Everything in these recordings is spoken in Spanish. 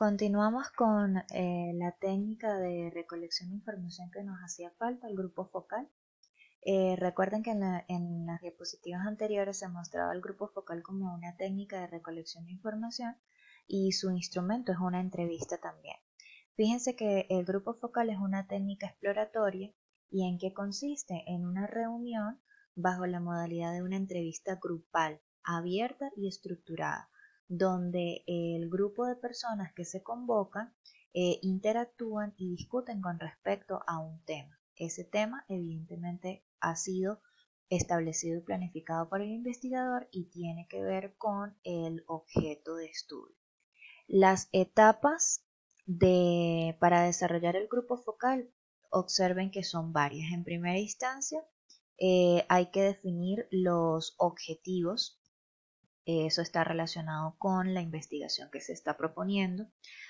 Continuamos con la técnica de recolección de información que nos hacía falta, el grupo focal. Recuerden que en las diapositivas anteriores se mostraba el grupo focal como una técnica de recolección de información y su instrumento es una entrevista también. Fíjense que el grupo focal es una técnica exploratoria y ¿en qué consiste? En una reunión bajo la modalidad de una entrevista grupal, abierta y estructurada, donde el grupo de personas que se convocan interactúan y discuten con respecto a un tema. Ese tema evidentemente ha sido establecido y planificado por el investigador y tiene que ver con el objeto de estudio. Las etapas para desarrollar el grupo focal, observen que son varias. En primera instancia, hay que definir los objetivos. Eso está relacionado con la investigación que se está proponiendo.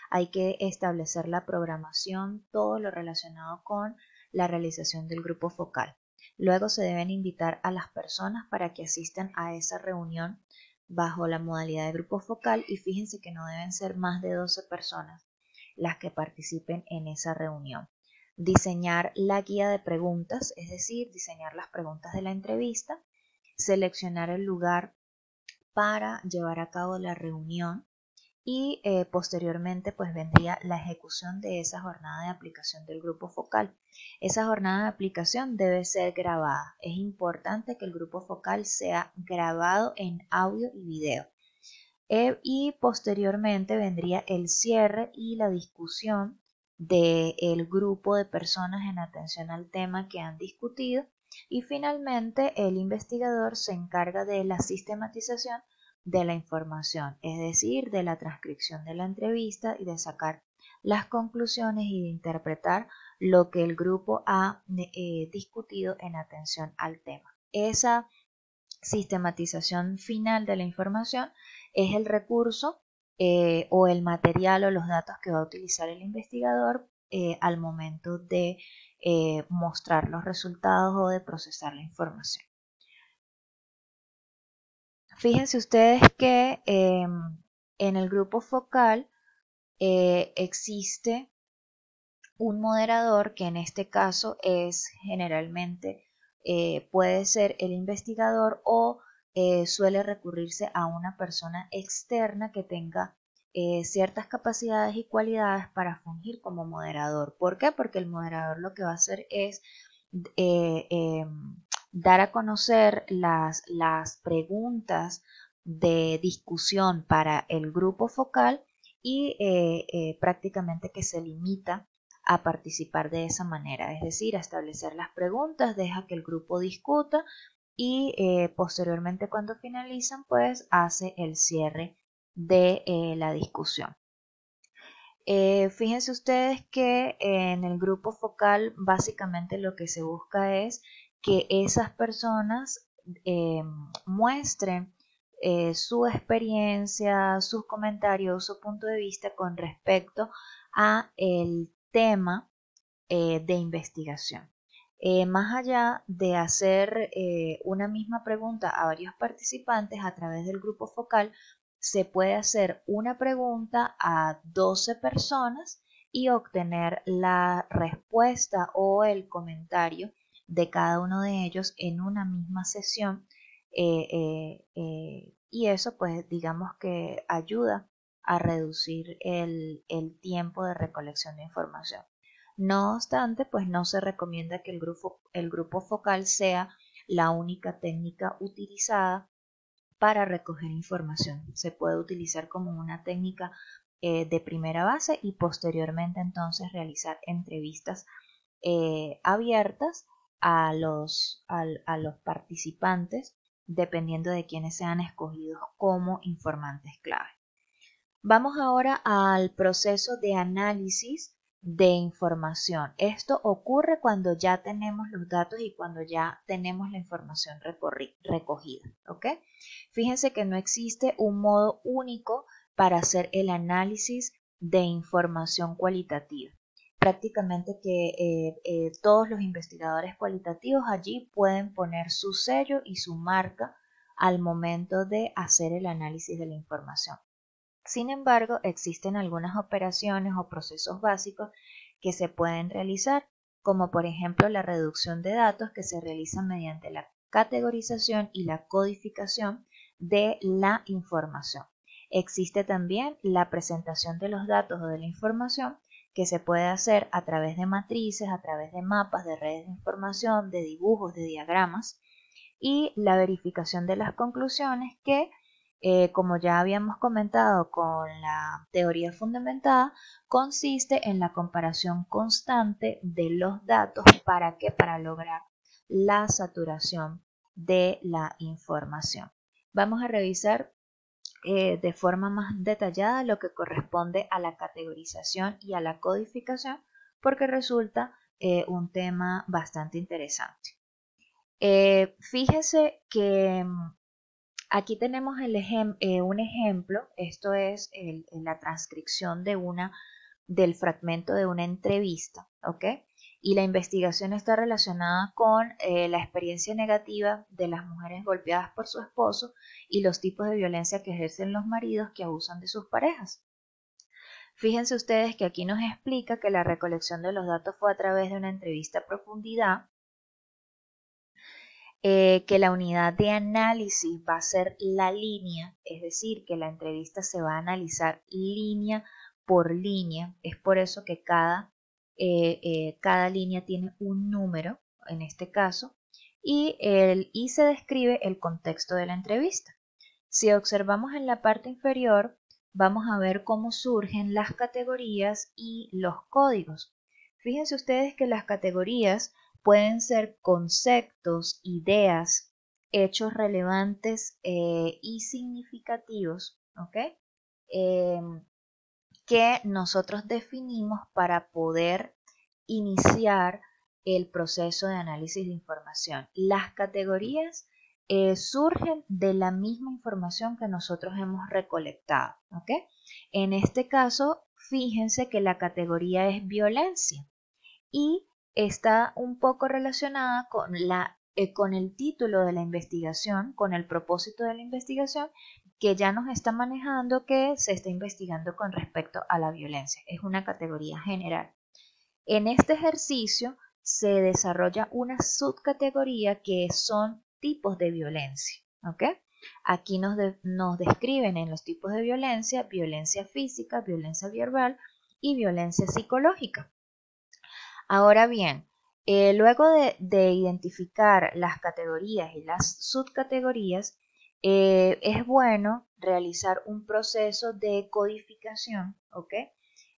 Hay que establecer la programación, todo lo relacionado con la realización del grupo focal. Luego se deben invitar a las personas para que asistan a esa reunión bajo la modalidad de grupo focal y fíjense que no deben ser más de 12 personas las que participen en esa reunión. Diseñar la guía de preguntas, es decir, diseñar las preguntas de la entrevista, seleccionar el lugar para llevar a cabo la reunión y posteriormente pues vendría la ejecución de esa jornada de aplicación del grupo focal. Esa jornada de aplicación debe ser grabada. Es importante que el grupo focal sea grabado en audio y video. Y posteriormente vendría el cierre y la discusión del grupo de personas en atención al tema que han discutido y finalmente el investigador se encarga de la sistematización de la información, es decir, de la transcripción de la entrevista y de sacar las conclusiones y de interpretar lo que el grupo ha discutido en atención al tema. Esa sistematización final de la información es el recurso o el material o los datos que va a utilizar el investigador al momento de mostrar los resultados o de procesar la información. Fíjense ustedes que en el grupo focal existe un moderador que en este caso es generalmente puede ser el investigador o suele recurrirse a una persona externa que tenga ciertas capacidades y cualidades para fungir como moderador. ¿Por qué? Porque el moderador lo que va a hacer es eh, eh, dar a conocer las preguntas de discusión para el grupo focal y prácticamente que se limita a participar de esa manera, es decir, a establecer las preguntas, deja que el grupo discuta y posteriormente cuando finalizan pues hace el cierre de la discusión. Fíjense ustedes que en el grupo focal básicamente lo que se busca es que esas personas muestren su experiencia, sus comentarios, su punto de vista con respecto a el tema de investigación. Más allá de hacer una misma pregunta a varios participantes a través del grupo focal, se puede hacer una pregunta a 12 personas y obtener la respuesta o el comentario de cada uno de ellos en una misma sesión y eso pues digamos que ayuda a reducir el tiempo de recolección de información. No obstante, pues no se recomienda que el grupo focal sea la única técnica utilizada para recoger información. Se puede utilizar como una técnica de primera base y posteriormente entonces realizar entrevistas abiertas a los participantes dependiendo de quienes sean escogidos como informantes clave. Vamos ahora al proceso de análisis de información. Esto ocurre cuando ya tenemos los datos y cuando ya tenemos la información recogida. ¿Ok? Fíjense que no existe un modo único para hacer el análisis de información cualitativa. Prácticamente que todos los investigadores cualitativos allí pueden poner su sello y su marca al momento de hacer el análisis de la información. Sin embargo, existen algunas operaciones o procesos básicos que se pueden realizar, como por ejemplo la reducción de datos que se realiza mediante la categorización y la codificación de la información. Existe también la presentación de los datos o de la información que se puede hacer a través de matrices, a través de mapas, de redes de información, de dibujos, de diagramas, y la verificación de las conclusiones que, como ya habíamos comentado con la teoría fundamentada, consiste en la comparación constante de los datos. ¿Para qué? Para lograr la saturación de la información. Vamos a revisar de forma más detallada lo que corresponde a la categorización y a la codificación, porque resulta un tema bastante interesante. Fíjese que aquí tenemos un ejemplo, esto es la transcripción del fragmento de una entrevista, ¿ok? Y la investigación está relacionada con la experiencia negativa de las mujeres golpeadas por su esposo y los tipos de violencia que ejercen los maridos que abusan de sus parejas. Fíjense ustedes que aquí nos explica que la recolección de los datos fue a través de una entrevista a profundidad, que la unidad de análisis va a ser la línea, es decir, que la entrevista se va a analizar línea por línea. Es por eso que cada línea tiene un número, en este caso, y se describe el contexto de la entrevista. Si observamos en la parte inferior, vamos a ver cómo surgen las categorías y los códigos. Fíjense ustedes que las categorías pueden ser conceptos, ideas, hechos relevantes y significativos, ¿ok? Que nosotros definimos para poder iniciar el proceso de análisis de información. Las categorías surgen de la misma información que nosotros hemos recolectado, ¿ok? En este caso, fíjense que la categoría es violencia y está un poco relacionada con el título de la investigación, con el propósito de la investigación, que ya nos está manejando que se está investigando con respecto a la violencia. Es una categoría general. En este ejercicio se desarrolla una subcategoría que son tipos de violencia, ¿ok? Aquí nos describen en los tipos de violencia: violencia física, violencia verbal y violencia psicológica. Ahora bien, luego de identificar las categorías y las subcategorías, es bueno realizar un proceso de codificación, ¿ok?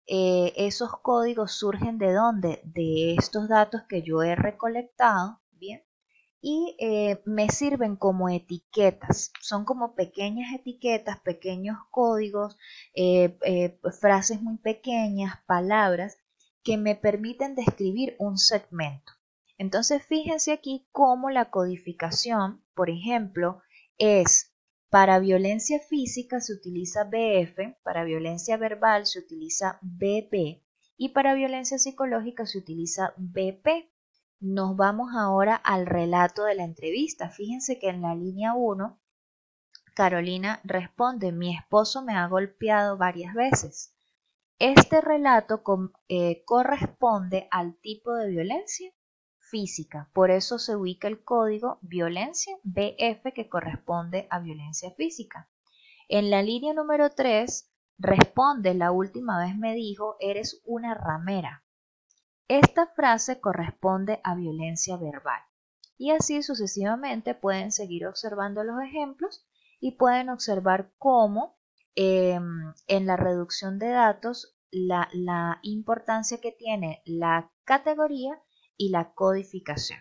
Esos códigos surgen ¿de dónde? De estos datos que yo he recolectado, ¿bien? Y me sirven como etiquetas, son como pequeñas etiquetas, pequeños códigos, frases muy pequeñas, palabras que me permiten describir un segmento. Entonces fíjense aquí cómo la codificación, por ejemplo, es: para violencia física se utiliza BF, para violencia verbal se utiliza BP y para violencia psicológica se utiliza BP. Nos vamos ahora al relato de la entrevista. Fíjense que en la línea 1, Carolina responde: mi esposo me ha golpeado varias veces. Este relato corresponde al tipo de violencia física, por eso se ubica el código violencia BF que corresponde a violencia física. En la línea número 3 responde: la última vez me dijo, eres una ramera. Esta frase corresponde a violencia verbal. Y así sucesivamente pueden seguir observando los ejemplos y pueden observar cómo en la reducción de datos la importancia que tiene la categoría y la codificación.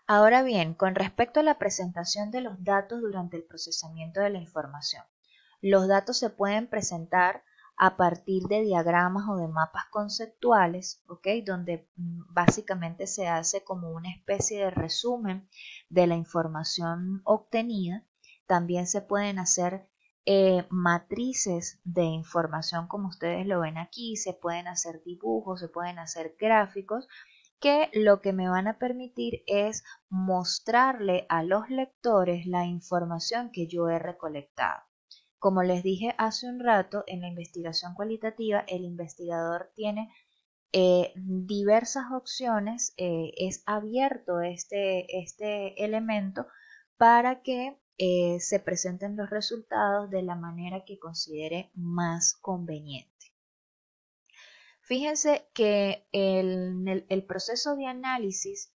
Ahora bien, con respecto a la presentación de los datos durante el procesamiento de la información, los datos se pueden presentar a partir de diagramas o de mapas conceptuales, ¿ok? Donde básicamente se hace como una especie de resumen de la información obtenida. También se pueden hacer matrices de información, como ustedes lo ven aquí. Se pueden hacer dibujos, se pueden hacer gráficos, que lo que me van a permitir es mostrarle a los lectores la información que yo he recolectado. Como les dije hace un rato, en la investigación cualitativa el investigador tiene diversas opciones, es abierto este elemento para que se presenten los resultados de la manera que considere más conveniente. Fíjense que el proceso de análisis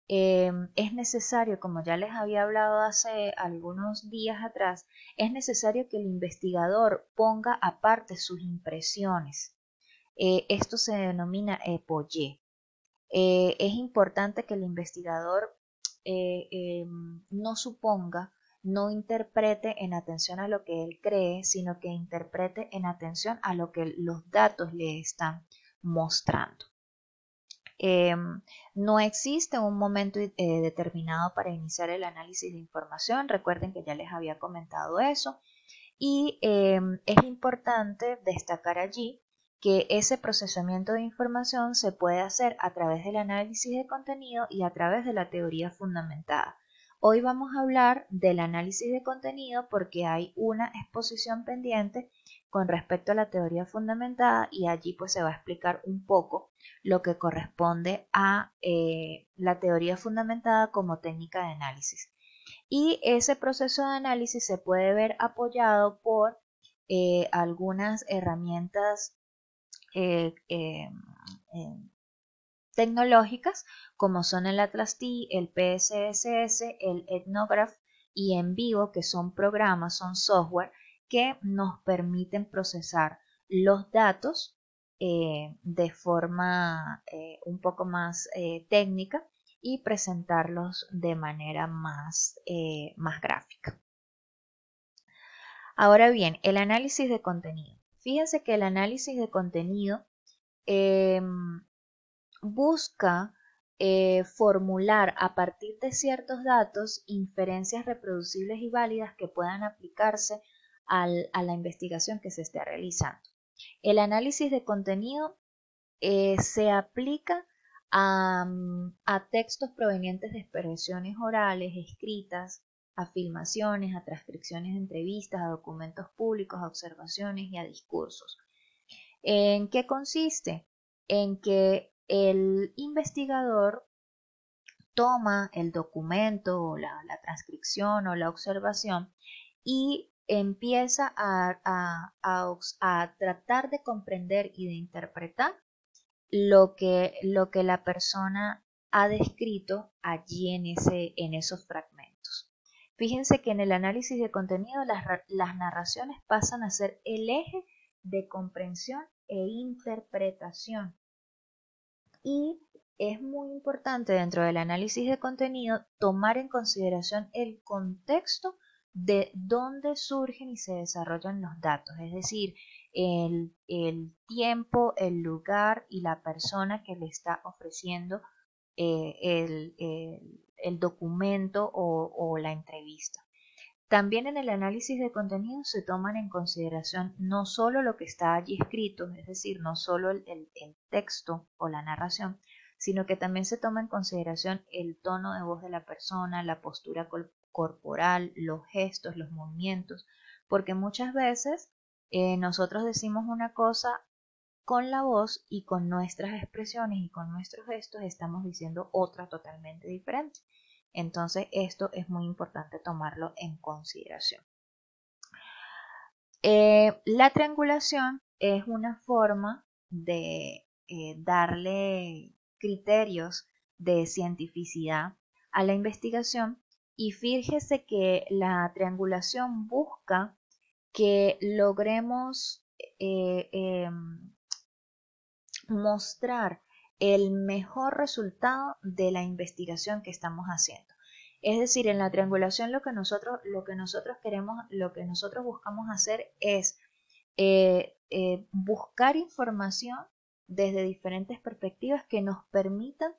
es necesario, como ya les había hablado hace algunos días atrás, es necesario que el investigador ponga aparte sus impresiones. Esto se denomina EPOYE. Es importante que el investigador no suponga, no interprete en atención a lo que él cree, sino que interprete en atención a lo que los datos le están mostrando. No existe un momento determinado para iniciar el análisis de información. Recuerden que ya les había comentado eso. Y es importante destacar allí que ese procesamiento de información se puede hacer a través del análisis de contenido y a través de la teoría fundamentada. Hoy vamos a hablar del análisis de contenido porque hay una exposición pendiente con respecto a la teoría fundamentada y allí pues se va a explicar un poco lo que corresponde a la teoría fundamentada como técnica de análisis. Y ese proceso de análisis se puede ver apoyado por algunas herramientas tecnológicas como son el Atlas-T, el PSSS, el Ethnograph y EnVivo, que son programas, son software que nos permiten procesar los datos de forma un poco más técnica y presentarlos de manera más gráfica. Ahora bien, el análisis de contenido. Fíjense que el análisis de contenido busca formular a partir de ciertos datos inferencias reproducibles y válidas que puedan aplicarse a la investigación que se esté realizando. El análisis de contenido se aplica a textos provenientes de expresiones orales, escritas, a filmaciones, a transcripciones de entrevistas, a documentos públicos, a observaciones y a discursos. ¿En qué consiste? En que el investigador toma el documento o la transcripción o la observación y empieza a tratar de comprender y de interpretar lo que la persona ha descrito allí en esos fragmentos. Fíjense que en el análisis de contenido las narraciones pasan a ser el eje de comprensión e interpretación. Y es muy importante dentro del análisis de contenido tomar en consideración el contexto de dónde surgen y se desarrollan los datos, es decir, el tiempo, el lugar y la persona que le está ofreciendo el documento o la entrevista. También en el análisis de contenido se toman en consideración no solo lo que está allí escrito, es decir, no solo el texto o la narración, sino que también se toma en consideración el tono de voz de la persona, la postura corporal, los gestos, los movimientos, porque muchas veces nosotros decimos una cosa con la voz y con nuestras expresiones y con nuestros gestos estamos diciendo otra totalmente diferente. Entonces esto es muy importante tomarlo en consideración. La triangulación es una forma de darle criterios de cientificidad a la investigación y fíjese que la triangulación busca que logremos mostrar el mejor resultado de la investigación que estamos haciendo. Es decir, en la triangulación lo que nosotros queremos, lo que nosotros buscamos hacer es buscar información desde diferentes perspectivas que nos permitan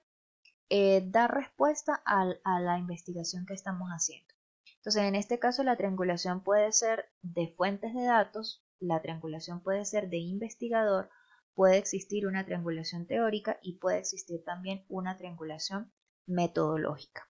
dar respuesta a la investigación que estamos haciendo. Entonces, en este caso, la triangulación puede ser de fuentes de datos, la triangulación puede ser de investigador, puede existir una triangulación teórica y puede existir también una triangulación metodológica.